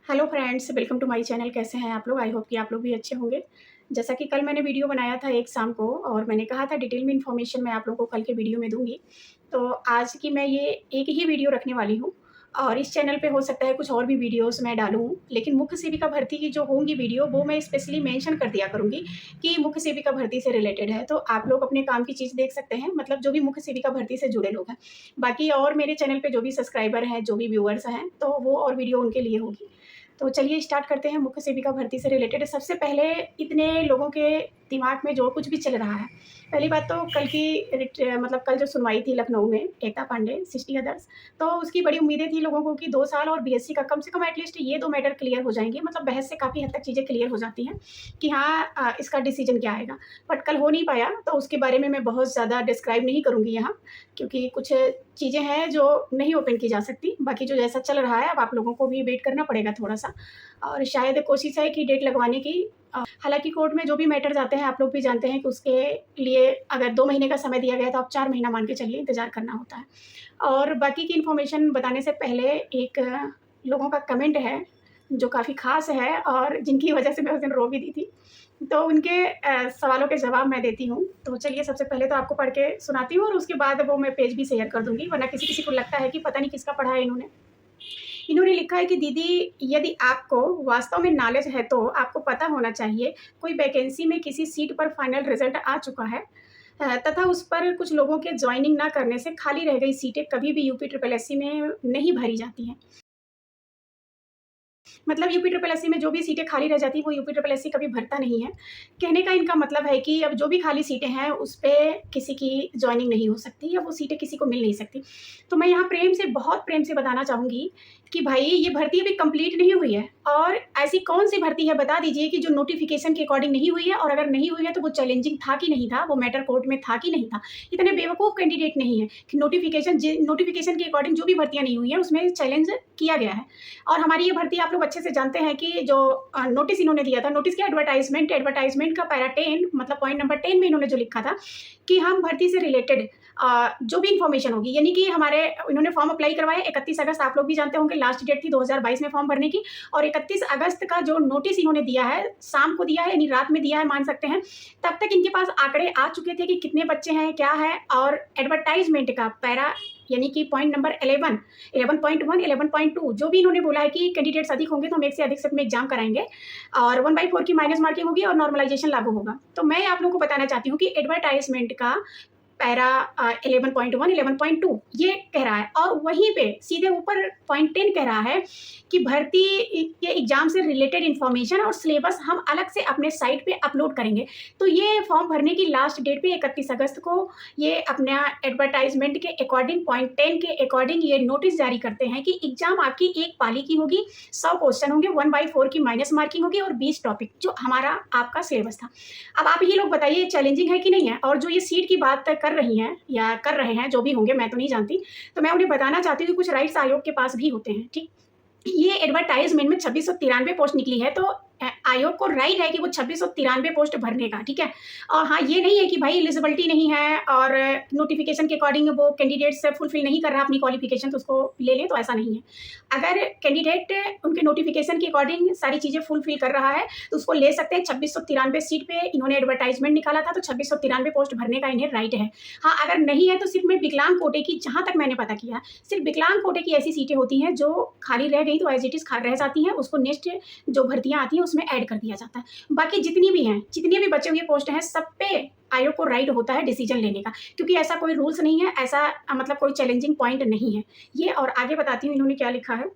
Hello friends, welcome to my channel. कैसे हैं आप लोग? आई होप कि आप लोग भी अच्छे होंगे। जैसा कि कल मैंने वीडियो बनाया था एक शाम को और मैंने कहा था डिटेल में इन्फॉर्मेशन मैं आप लोगों को कल के वीडियो में दूँगी। तो आज की मैं ये एक ही वीडियो रखने वाली हूँ और इस चैनल पे हो सकता है कुछ और भी वीडियोज़ मैं डालूँ, लेकिन मुख्य सेविका भर्ती की जो होंगी वीडियो वो मैं स्पेशली मेंशन कर दिया करूँगी कि मुख्य सेविका भर्ती से रिलेटेड है। तो आप लोग अपने काम की चीज़ देख सकते हैं, मतलब जो भी मुख्य सेविका भर्ती से जुड़े लोग हैं। बाकी और मेरे चैनल पे जो भी सब्सक्राइबर हैं, जो भी व्यूअर्स हैं, तो वो और वीडियो उनके लिए होगी। तो चलिए स्टार्ट करते हैं मुख्य सेविका भर्ती से रिलेटेड। सबसे पहले इतने लोगों के दिमाग में जो कुछ भी चल रहा है, पहली बात तो कल की मतलब कल जो सुनवाई थी लखनऊ में एकता पांडे, सृष्टि अदर्स, तो उसकी बड़ी उम्मीदें थी लोगों को कि 2 साल और बीएससी का कम से कम एटलीस्ट ये 2 मैटर क्लियर हो जाएँगे। मतलब बहस से काफ़ी हद तक चीज़ें क्लियर हो जाती हैं कि हाँ इसका डिसीजन क्या आएगा। बट कल हो नहीं पाया, तो उसके बारे में मैं बहुत ज़्यादा डिस्क्राइब नहीं करूँगी यहाँ, क्योंकि कुछ चीज़ें हैं जो नहीं ओपन की जा सकती। बाकी जो जैसा चल रहा है अब आप लोगों को भी वेट करना पड़ेगा थोड़ा-सा और शायद कोशिश है कि डेट लगवाने की। हालाँकि कोर्ट में जो भी मैटर्स आते हैं आप लोग भी जानते हैं कि उसके लिए अगर 2 महीने का समय दिया गया है तो आप 4 महीना मान के चलिए इंतज़ार करना होता है। और बाकी की इन्फॉर्मेशन बताने से पहले एक लोगों का कमेंट है जो काफ़ी ख़ास है और जिनकी वज़ह से मैं उस दिन रो भी दी थी। तो उनके सवालों के जवाब मैं देती हूँ। तो चलिए सबसे पहले तो आपको पढ़ के सुनाती हूँ और उसके बाद वो मैं पेज भी शेयर कर दूँगी, वरना किसी-किसी को लगता है कि पता नहीं किसका पढ़ा है इन्होंने। इन्होंने लिखा है कि दीदी, यदि आपको वास्तव में नॉलेज है तो आपको पता होना चाहिए कोई वैकेंसी में किसी सीट पर फाइनल रिजल्ट आ चुका है, तथा उस पर कुछ लोगों के ज्वाइनिंग ना करने से खाली रह गई सीटें कभी भी यूपी ट्रिपल एससी में नहीं भरी जाती हैं। मतलब यूपी ट्रिपल एससी में जो भी सीटें खाली रह जाती हैं, वो यूपी ट्रिपल एससी कभी भरता नहीं है। कहने का इनका मतलब है कि अब जो भी खाली सीटें हैं, उस पे किसी की जॉइनिंग नहीं हो सकती या वो सीटें किसी को मिल नहीं सकती। तो मैं यहाँ प्रेम से, बहुत प्रेम से बताना चाहूँगी कि भाई ये भर्ती अभी कंप्लीट नहीं हुई है और ऐसी कौन-सी भर्ती है बता दीजिए कि जो नोटिफ़िकेशन के अकॉर्डिंग नहीं हुई है, और अगर नहीं हुई है तो वो चैलेंजिंग था कि नहीं था, वो मैटर कोर्ट में था कि नहीं था। इतने बेवकूफ़ कैंडिडेट नहीं है कि नोटिफ़िकेशन के अकॉर्डिंग जो भी भर्तियाँ नहीं हुई हैं, उसमें चैलेंज किया गया है। और हमारी ये भर्ती आप लोग अच्छे से जानते हैं कि जो नोटिस इन्होंने दिया था, नोटिस क्या, एडवर्टाइज़मेंट का पैरा 10 मतलब पॉइंट नंबर 10 में इन्होंने जो लिखा था कि हम भर्ती से रिलेटेड जो भी इन्फॉर्मेशन होगी, यानी कि हमारे इन्होंने फॉर्म अप्लाई करवाए 31 अगस्त, आप लोग भी जानते होंगे लास्ट डेट थी 2022 में फॉर्म भरने की, और 31 अगस्त का जो नोटिस इन्होंने दिया है, शाम को दिया है यानी रात में दिया है मान सकते हैं, तब तक इनके पास आंकड़े आ चुके थे कि कितने बच्चे हैं, क्या है, और एडवर्टाइज़मेंट का पैरा यानी कि पॉइंट नंबर 11, 11.1, 11.2 जो भी इन्होंने बोला है कि कैंडिडेट्स अधिक होंगे तो हम 1 से अधिक सेट में एग्ज़ाम कराएँगे और 1/4 की माइनस मार्किंग होगी और नॉर्मलाइज़ेशन लागू होगा। तो मैं आप लोगों को बताना चाहती हूँ कि एडवर्टाइज़मेंट का पैरा 11.1, 11.2 ये कह रहा है, और वहीं पे सीधे ऊपर पॉइंट 10 कह रहा है कि भर्ती के एग्ज़ाम से रिलेटेड इन्फॉर्मेशन और सिलेबस हम अलग से अपने साइट पे अपलोड करेंगे। तो ये फॉर्म भरने की लास्ट डेट पे 31 अगस्त को ये अपना एडवर्टाइज़मेंट के अकॉर्डिंग पॉइंट 10 के अकॉर्डिंग ये नोटिस जारी करते हैं कि एग्ज़ाम आपकी एक पाली की होगी, 100 क्वेश्चन होंगे, 1/4 की माइनस मार्किंग होगी और 20 टॉपिक जो हमारा आपका सिलेबस था। अब आप ही लोग बताइए चैलेंजिंग है कि नहीं है? और जो ये सीट की बात कर रही हैं या कर रहे हैं, जो भी होंगे मैं तो नहीं जानती, तो मैं उन्हें बताना चाहती हूँ कि कुछ राइट्स आयोग के पास भी होते हैं, ठीक? ये एडवर्टाइज़मेंट में 2693 पोस्ट निकली है, तो आयोग को राइट है कि वो 2693 पोस्ट भरने का, ठीक है? और हाँ, ये नहीं है कि भाई एलिजिबिलिटी नहीं है और नोटिफ़िकेशन के अकॉर्डिंग वो कैंडिडेट्स फुलफ़िल नहीं कर रहा अपनी क्वालिफ़िकेशन तो उसको ले लें, तो ऐसा नहीं है। अगर कैंडिडेट उनके नोटिफ़िकेशन के अकॉर्डिंग सारी चीज़ें फुलफ़िल कर रहा है, तो उसको ले सकते हैं। 2693 सीट पे इन्होंने एडवर्टाइज़मेंट निकाला था, तो 2693 पोस्ट भरने का इन्हें राइट है। हाँ, अगर नहीं है तो सिर्फ़ मैं विकलांग कोटे की, जहाँ तक मैंने पता किया, सिर्फ़ विकलांग कोटे की ऐसी सीटें होती हैं जो खाली रह गई तो एज़ इट इज़ रह जाती हैं, उसको नेक्स्ट जो भर्तियाँ आती हैं उसमें ऐड कर दिया जाता है। बाकी जितनी भी हैं, जितने भी बचे हुए पोस्ट हैं, सब पे आयोग को राइट होता है डिसीजन लेने का, क्योंकि ऐसा कोई रूल्स नहीं है, ऐसा मतलब कोई चैलेंजिंग पॉइंट नहीं है ये। और आगे बताती हूँ इन्होंने क्या लिखा है,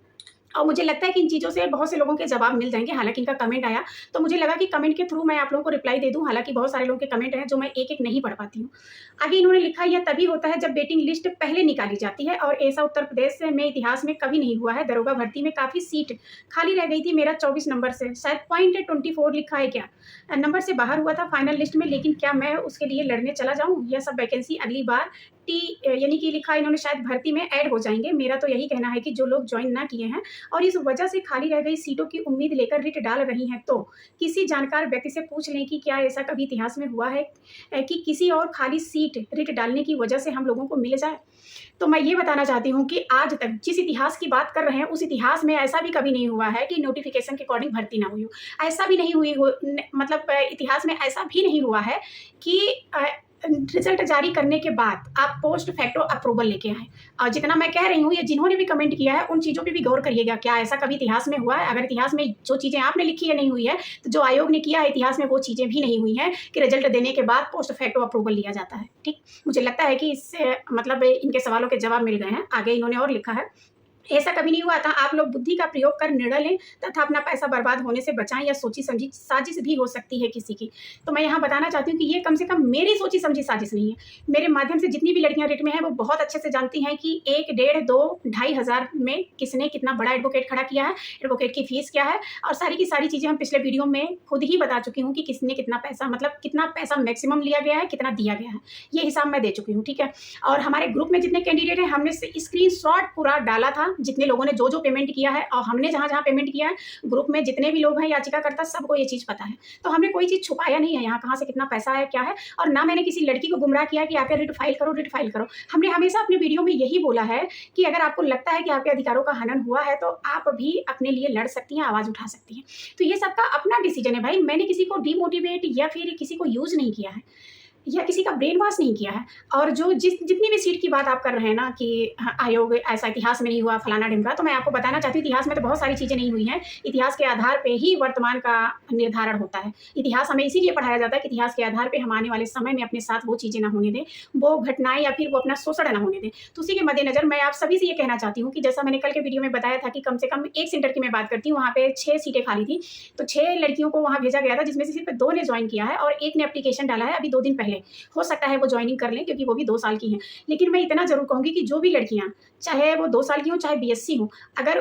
और मुझे लगता है कि इन चीज़ों से बहुत से लोगों के जवाब मिल जाएँगे। हालाँकि इनका कमेंट आया, तो मुझे लगा कि कमेंट के थ्रू मैं आप लोगों को रिप्लाई दे दूँ, हालाँकि बहुत सारे लोगों के कमेंट हैं जो मैं एक-एक नहीं पढ़ पाती हूँ। आगे इन्होंने लिखा, यह तभी होता है जब वेटिंग लिस्ट पहले निकाली जाती है और ऐसा उत्तर प्रदेश में इतिहास में कभी नहीं हुआ है। दरोगा भर्ती में काफ़ी सीट खाली रह गई थी, मेरा 24 नंबर से, शायद पॉइंट 24 लिखा है क्या? नंबर से बाहर हुआ था फाइनल लिस्ट में, लेकिन क्या मैं उसके लिए लड़ने चला जाऊँ? यह सब वैकेंसी अगली बार यानी कि लिखा इन्होंने शायद भर्ती में ऐड हो जाएँगे। मेरा तो यही कहना है कि जो लोग जॉइन ना किए हैं और इस वजह से खाली रह गई सीटों की उम्मीद लेकर रिट डाल रही हैं, तो किसी जानकार व्यक्ति से पूछ लें कि क्या ऐसा कभी इतिहास में हुआ है कि किसी और खाली सीट रिट डालने की वजह से हम लोगों को मिल जाए। तो मैं ये बताना चाहती हूँ कि आज तक जिस इतिहास की बात कर रहे हैं, उस इतिहास में ऐसा भी कभी नहीं हुआ है कि नोटिफ़िकेशन के अकॉर्डिंग भर्ती ना हुई हो। ऐसा भी नहीं हुई हो मतलब इतिहास में ऐसा भी नहीं हुआ है कि रिज़ल्ट जारी करने के बाद आप पोस्ट फैक्टो अप्रूवल लेके आएँ। और जितना मैं कह रही हूँ, ये जिन्होंने भी कमेंट किया है, उन चीज़ों पे भी गौर करिएगा। क्या ऐसा कभी इतिहास में हुआ है? अगर इतिहास में जो चीज़ें आपने लिखी है नहीं हुई है, तो जो आयोग ने किया है इतिहास में वो चीज़ें भी नहीं हुई हैं कि रिज़ल्ट देने के बाद पोस्ट फैक्टो अप्रूवल लिया जाता है। ठीक? मुझे लगता है कि इससे मतलब इनके सवालों के जवाब मिल गए हैं। आगे इन्होंने और लिखा है, ऐसा कभी नहीं हुआ था। आप लोग बुद्धि का प्रयोग कर निर्णय लें तथा अपना पैसा बर्बाद होने से बचाएं, या सोची समझी साजिश भी हो सकती है किसी की। तो मैं यहाँ बताना चाहती हूँ कि ये कम से कम मेरी सोची समझी साजिश नहीं है। मेरे माध्यम से जितनी भी लड़कियां रेट में हैं, वो बहुत अच्छे से जानती हैं कि 1, डेढ़, 2, ढाई हज़ार में किसने कितना बड़ा एडवोकेट खड़ा किया है, एडवोकेट की फीस क्या है, और सारी की सारी चीज़ें हम पिछले वीडियो में खुद ही बता चुकी हूँ कि किसने कितना पैसा, मतलब कितना पैसा मैक्सिमम लिया गया है, कितना दिया गया है, ये हिसाब मैं दे चुकी हूँ। ठीक है? और हमारे ग्रुप में जितने कैंडिडेट हैं, हमने स्क्रीनशॉट पूरा डाला था, जितने लोगों ने जो पेमेंट किया है और हमने जहाँ-जहाँ पेमेंट किया है, ग्रुप में जितने भी लोग हैं याचिकाकर्ता, सबको ये चीज़ पता है। तो हमने कोई चीज़ छुपाया नहीं है यहाँ, कहाँ से कितना पैसा है, क्या है, और ना मैंने किसी लड़की को गुमराह किया कि आकर रिट फाइल करो, रिट फाइल करो। हमने हमेशा अपने वीडियो में यही बोला है कि अगर आपको लगता है कि आपके अधिकारों का हनन हुआ है, तो आप भी अपने लिए लड़ सकती हैं, आवाज़ उठा सकती हैं। तो ये सबका अपना डिसीजन है भाई। मैंने किसी को डिमोटिवेट या फिर किसी को यूज़ नहीं किया है, या किसी का ब्रेन वॉश नहीं किया है। और जो जितनी भी सीट की बात आप कर रहे हैं ना कि हाँ, आयोग ऐसा इतिहास में नहीं हुआ, फलाना ढिमका, तो मैं आपको बताना चाहती हूँ इतिहास में तो बहुत सारी चीज़ें नहीं हुई हैं। इतिहास के आधार पे ही वर्तमान का निर्धारण होता है। इतिहास हमें इसीलिए पढ़ाया जाता है कि इतिहास के आधार पे हम आने वाले समय में अपने साथ वो चीज़ें ना होने दें, वो घटनाएँ या फिर वो अपना शोषण ना होने दें। तो उसी के मद्देनज़र मैं आप सभी से ये कहना चाहती हूँ कि जैसा मैंने कल के वीडियो में बताया था कि कम से कम एक सेंटर की मैं बात करती हूँ, वहाँ पे 6 सीटें खाली थी। तो 6 लड़कियों को वहाँ भेजा गया था, जिसमें से सिर्फ 2 ने जॉइन किया है और 1 ने एप्लीकेशन डाला है अभी 2 दिन पहले। हो सकता है वो जॉइनिंग कर लें, क्योंकि वो भी 2 साल की हैं। लेकिन मैं इतना ज़रूर कहूँगी कि जो भी लड़कियाँ, चाहे वो 2 साल की हों, चाहे बीएससी हो, अगर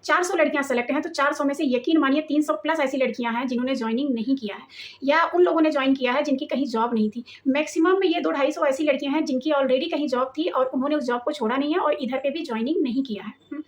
400 लड़कियाँ सेलेक्ट हैं, तो 400 में से यकीन मानिए 300 प्लस ऐसी लड़कियाँ हैं जिन्होंने जॉइनिंग नहीं किया है, या उन लोगों ने जॉइन किया है जिनकी कहीं जॉब नहीं थी। मैक्सिमम में ये 200-250 ऐसी लड़कियाँ हैं जिनकी ऑलरेडी कहीं जॉब थी और उन्होंने उस जॉब को छोड़ा नहीं है और इधर पे भी जॉइनिंग नहीं किया है।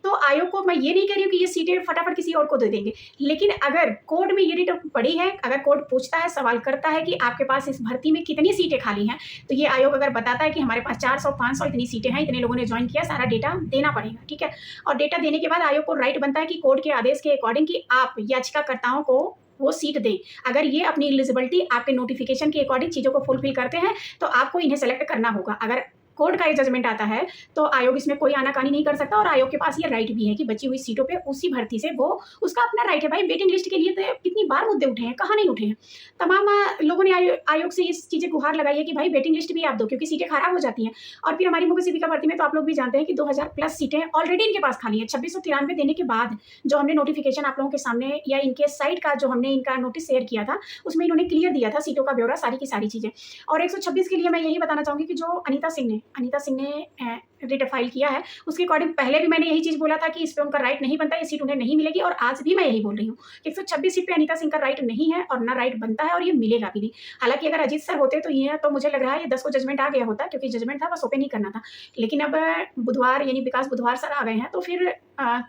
तो आयोग को मैं ये नहीं कह रही हूँ कि ये सीटें फटाफट किसी और को दे देंगे, लेकिन अगर कोर्ट में ये डेट पड़ी है, अगर कोर्ट पूछता है, सवाल करता है कि आपके पास इस भर्ती में कितनी सीटें खाली हैं, तो ये आयोग अगर बताता है कि हमारे पास 400-500 इतनी सीटें हैं, इतने लोगों ने जॉइन किया, सारा डेटा देना पड़ेगा। ठीक है? और डेटा देने के बाद आयोग को राइट बनता है कि कोर्ट के आदेश के अकॉर्डिंग कि आप याचिकाकर्ताओं को वो सीट दें। अगर ये अपनी एलिजिबिलिटी आपके नोटिफिकेशन के अकॉर्डिंग चीज़ों को फुलफिल करते हैं, तो आपको इन्हें सेलेक्ट करना होगा। अगर कोर्ट का ये जजमेंट आता है, तो आयोग इसमें कोई आनाकानी नहीं कर सकता, और आयोग के पास ये राइट भी है कि बची हुई सीटों पे उसी भर्ती से वो, उसका अपना राइट है भाई। वेटिंग लिस्ट के लिए तो कितनी बार मुद्दे उठे हैं, कहाँ नहीं उठे हैं। तमाम लोगों ने आयोग से इस चीज़ें गुहार लगाई है कि भाई वेटिंग लिस्ट भी आप दो, क्योंकि सीटें खराब हो जाती हैं। और फिर हमारी मुख्य सेविका भर्ती में तो आप लोग भी जानते हैं कि 2000 प्लस सीटें ऑलरेडी इनके पास खाली हैं। 2693 देने के बाद जो हमने नोटिफिकेशन आप लोगों के सामने, या इनके साइट का जो हमने इनका नोटिस शेयर किया था, उसमें इन्होंने क्लियर दिया था सीटों का ब्यौरा, सारी की सारी चीज़ें। और 126 के लिए मैं यही बताना चाहूँगी कि जो अनीता सिंह ने रिट फाइल किया है, उसके अकॉर्डिंग पहले भी मैंने यही चीज़ बोला था कि इस पे उनका राइट नहीं बनता, ये सीट उन्हें नहीं मिलेगी, और आज भी मैं यही बोल रही हूँ। 126 सीट पे अनीता सिंह का राइट नहीं है और ना राइट बनता है, और ये मिलेगा भी नहीं। हालाँकि अगर अजीत सर होते तो ये तो मुझे लग रहा है ये 10 को जजमेंट आ गया होता, क्योंकि जजमेंट था, बस ओपन नहीं करना था। लेकिन अब बुधवार यानी विकास बुधवार सर आ गए हैं, तो फिर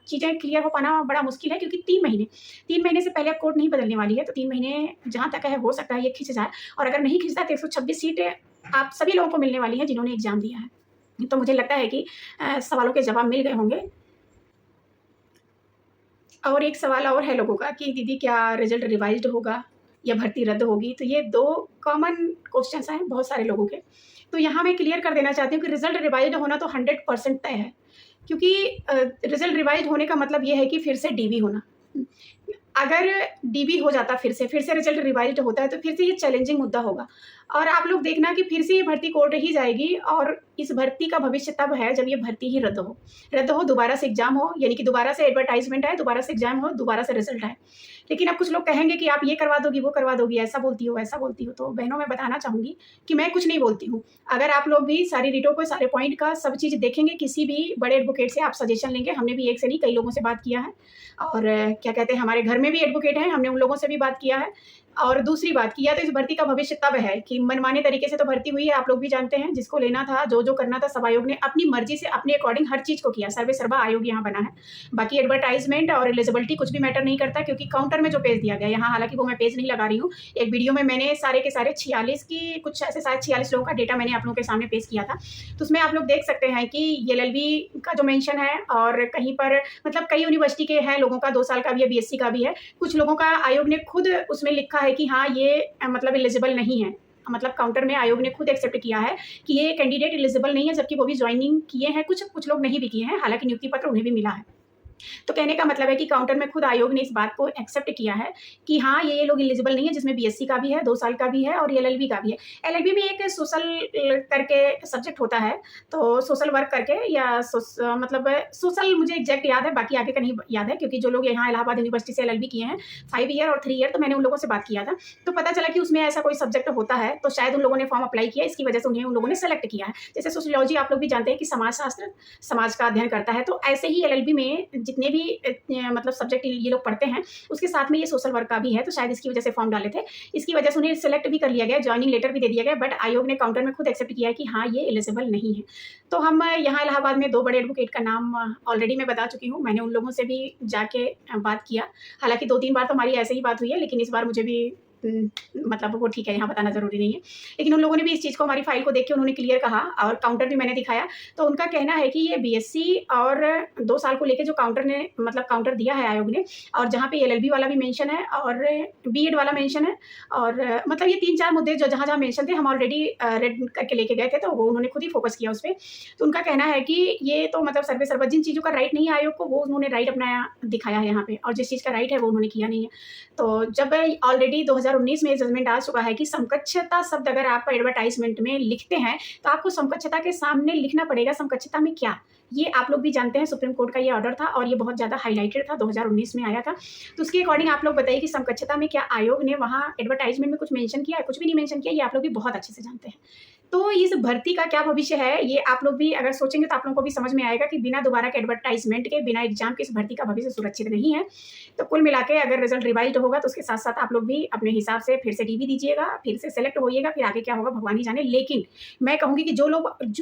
चीज़ें क्लियर हो पाना बड़ा मुश्किल है, क्योंकि 3 महीने से पहले अब कोर्ट नहीं बदलने वाली है, तो 3 महीने जहाँ तक है, हो सकता है ये खिंच जाए। और अगर नहीं खिंचता तो 126 सीटें आप सभी लोगों को मिलने वाली हैं जिन्होंने एग्ज़ाम दिया है। तो मुझे लगता है कि सवालों के जवाब मिल गए होंगे। और एक सवाल और है लोगों का कि दीदी क्या रिज़ल्ट रिवाइज़्ड होगा या भर्ती रद्द होगी? तो ये 2 कॉमन क्वेश्चन्स हैं बहुत सारे लोगों के। तो यहाँ मैं क्लियर कर देना चाहती हूँ कि रिज़ल्ट रिवाइज़्ड होना तो 100% तय है, क्योंकि रिज़ल्ट रिवाइज़्ड होने का मतलब ये है कि फिर से डीबी होना। अगर डीबी हो जाता फिर से रिज़ल्ट रिवाइज़्ड होता है, तो फिर से ये चैलेंजिंग मुद्दा होगा। और आप लोग देखना कि फिर से ये भर्ती कोर्ट ही जाएगी, और इस भर्ती का भविष्य तब है जब ये भर्ती ही रद्द हो, दोबारा से एग्ज़ाम हो, यानी कि दोबारा से एडवर्टाइज़मेंट आए, दोबारा से एग्ज़ाम हो, दोबारा से रिज़ल्ट आए। लेकिन अब कुछ लोग कहेंगे कि आप ये करवा दोगी, वो करवा दोगी, ऐसा बोलती हो, वैसा बोलती हो। तो बहनों, मैं बताना चाहूँगी कि मैं कुछ नहीं बोलती हूँ। अगर आप लोग भी सारी रीटों को, सारे पॉइंट का सब चीज़ देखेंगे, किसी भी बड़े एडवोकेट से आप सजेशन लेंगे। हमने भी एक से नहीं, कई लोगों से बात किया है, और क्या कहते हैं, हमारे घर में भी एडवोकेट हैं, हमने उन लोगों से भी बात किया है और दूसरी बात कि या तो इस भर्ती का भविष्य तब है कि मनमाने तरीके से तो भर्ती हुई है, आप लोग भी जानते हैं, जिसको लेना था, जो करना था, सब आयोग ने अपनी मर्जी से अपने अकॉर्डिंग हर चीज़ को किया। सर्वे सर्वा आयोग यहाँ बना है। बाकी एडवर्टाइजमेंट और एलिजिबिलिटी कुछ भी मैटर नहीं करता, क्योंकि काउंटर में जो पेज दिया गया यहाँ, हालांकि वो मैं पेज नहीं लगा रही हूँ, एक वीडियो में मैंने सारे के सारे 46 की कुछ ऐसे शायद 46 लोगों का डेटा मैंने आप लोगों के सामने पेश किया था। तो उसमें आप लोग देख सकते हैं कि LLB का जो मेंशन है, और कहीं पर मतलब कई यूनिवर्सिटी के हैं लोगों का 2 साल का भी है, BSc का भी है। कुछ लोगों का आयोग ने खुद उसमें लिखा है कि हाँ ये मतलब एलिजिबल नहीं है, मतलब काउंटर में आयोग ने खुद एक्सेप्ट किया है कि ये कैंडिडेट एलिजिबल नहीं है, जबकि वो भी ज्वाइनिंग किए हैं, कुछ लोग नहीं भी किए हैं, हालांकि नियुक्ति पत्र उन्हें भी मिला है। तो कहने का मतलब है कि काउंटर में खुद आयोग ने इस बात को एक्सेप्ट किया है कि हाँ ये लोग एलिजिबल नहीं है, जिसमें BSc का भी है, 2 साल का भी है, और LLB का भी है। LLB में एक सोशल करके सब्जेक्ट होता है, तो सोशल वर्क करके या मतलब सोशल मुझे एग्जैक्ट याद है, बाकी आगे का नहीं याद है, क्योंकि जो लोग यहाँ इलाहाबाद यूनिवर्सिटी से LLB किए हैं 5 ईयर और 3 ईयर, तो मैंने उन लोगों से बात किया था, तो पता चला कि उसमें ऐसा कोई सब्जेक्ट होता है, तो शायद उन लोगों ने फॉर्म अप्लाई किया, इसकी वजह से उन्हें उन लोगों ने सेलेक्ट किया है। जैसे सोशियोलॉजी आप लोग भी जानते हैं कि समाजशास्त्र, समाज का अध्ययन करता है, तो ऐसे ही LLB में जितने भी मतलब सब्जेक्ट ये लोग पढ़ते हैं, उसके साथ में ये सोशल वर्क का भी है, तो शायद इसकी वजह से फॉर्म डाले थे, इसकी वजह से उन्हें सेलेक्ट भी कर लिया गया, ज्वाइनिंग लेटर भी दे दिया गया, बट आयोग ने काउंटर में खुद एक्सेप्ट किया है कि हाँ ये एलिजिबल नहीं है। तो हम यहाँ इलाहाबाद में 2 बड़े एडवोकेट का नाम ऑलरेडी मैं बता चुकी हूँ, मैंने उन लोगों से भी जाके बात किया, हालांकि 2-3 बार तो हमारी ऐसे ही बात हुई है, लेकिन इस बार मुझे भी मतलब वो ठीक है, यहाँ बताना ज़रूरी नहीं है, लेकिन उन लोगों ने भी इस चीज़ को हमारी फाइल को देख के उन्होंने क्लियर कहा, और काउंटर भी मैंने दिखाया, तो उनका कहना है कि ये BSc और 2 साल को लेके जो काउंटर ने मतलब काउंटर दिया है आयोग ने, और जहाँ पे LLB वाला भी मेंशन है और B.Ed वाला मेंशन है, और मतलब ये 3-4 मुद्दे जो जहाँ मेंशन थे हम ऑलरेडी रेड करके लेके गए थे, तो वो उन्होंने खुद ही फोकस किया उस पर। तो उनका कहना है कि ये तो मतलब सर्वे सर्वा जिन चीज़ों का राइट नहीं है आयोग को, वो उन्होंने राइट अपना दिखाया है यहाँ पे, और जिस चीज़ का राइट है वो उन्होंने किया नहीं है। तो जब ऑलरेडी 2019 में जजमेंट आ चुका है कि समकक्षता शब्द अगर आप एडवर्टाइजमेंट में लिखते हैं, तो आपको समकक्षता के सामने लिखना पड़ेगा समकक्षता में क्या, ये आप लोग भी जानते हैं, सुप्रीम कोर्ट का ये ऑर्डर था, और ये बहुत ज़्यादा हाईलाइटेड था, 2019 में आया था। तो उसके अकॉर्डिंग आप लोग बताइए कि समकक्षता में क्या आयोग ने वहाँ एडवर्टाइजमेंट में कुछ मेंशन किया है? कुछ भी नहीं मेंशन किया, ये आप लोग भी बहुत अच्छे से जानते हैं। तो इस भर्ती का क्या भविष्य है, ये आप लोग भी अगर सोचेंगे तो आप लोगों को भी समझ में आएगा कि बिना दोबारा के एडवर्टाइजमेंट के, बिना एग्जाम के इस भर्ती का भविष्य सुरक्षित नहीं है। तो कुल मिला के अगर रिजल्ट रिवाइज्ड होगा, तो उसके साथ साथ आप लोग भी अपने हिसाब से फिर से DB दीजिएगा, फिर से सेलेक्ट होइएगा, फिर आगे क्या होगा भगवान ही जाने। लेकिन मैं कहूँगी कि जो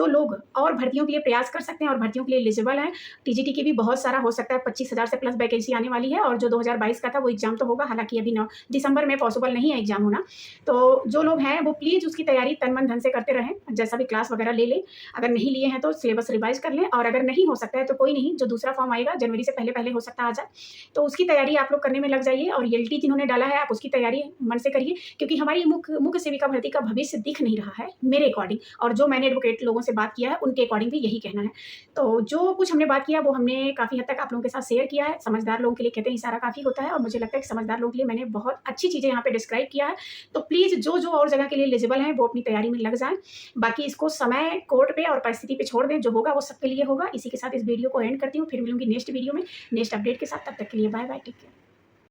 लोग और भर्तियों के लिए प्रयास कर सकते हैं और भर्तियों के लिए एलिजिबल हैं, TGT की भी बहुत सारा हो सकता है, 25,000 से प्लस वैकेंसी आने वाली है, और जो 2022 का था वो एग्जाम तो होगा, हालांकि अभी दिसंबर में पॉसिबल नहीं है एग्जाम होना। तो जो लोग हैं वो प्लीज़ उसकी तैयारी तन मन धन से करते रहें, जैसा भी क्लास वगैरह ले लें, अगर नहीं लिए हैं तो सिलेबस रिवाइज कर लें, और अगर नहीं हो सकता है तो कोई नहीं, जो दूसरा फॉर्म आएगा जनवरी से पहले हो सकता है आ जाए, तो उसकी तैयारी आप लोग करने में लग जाइए, और LT जिन्होंने डाला है आप उसकी तैयारी मन से करिए, क्योंकि हमारी मुख्य सेविका भर्ती का भविष्य दिख नहीं रहा है मेरे अकॉर्डिंग, और जो मैंने एडवोकेट लोगों से बात किया है उनके अकॉर्डिंग भी यही कहना है। तो जो कुछ हमने बात किया वो हमने काफ़ी हद तक आप लोगों के साथ शेयर किया है। समझदार लोगों के लिए कहते हैं इशारा काफ़ी होता है, और मुझे लगता है कि समझदार लोगों के लिए मैंने बहुत अच्छी चीज़ें यहाँ पे डिस्क्राइब किया है। तो प्लीज़ जो और जगह के लिए एलिजिबल हैं वो अपनी तैयारी में लग जाएँ, बाकी इसको समय, कोर्ट पे और परिस्थिति पे छोड़ दें, जो होगा वो सबके लिए होगा। इसी के साथ इस वीडियो को एंड करती हूँ, फिर मिलूंगी नेक्स्ट वीडियो में नेक्स्ट अपडेट के साथ, तब तक के लिए बाय बाय, टेक केयर।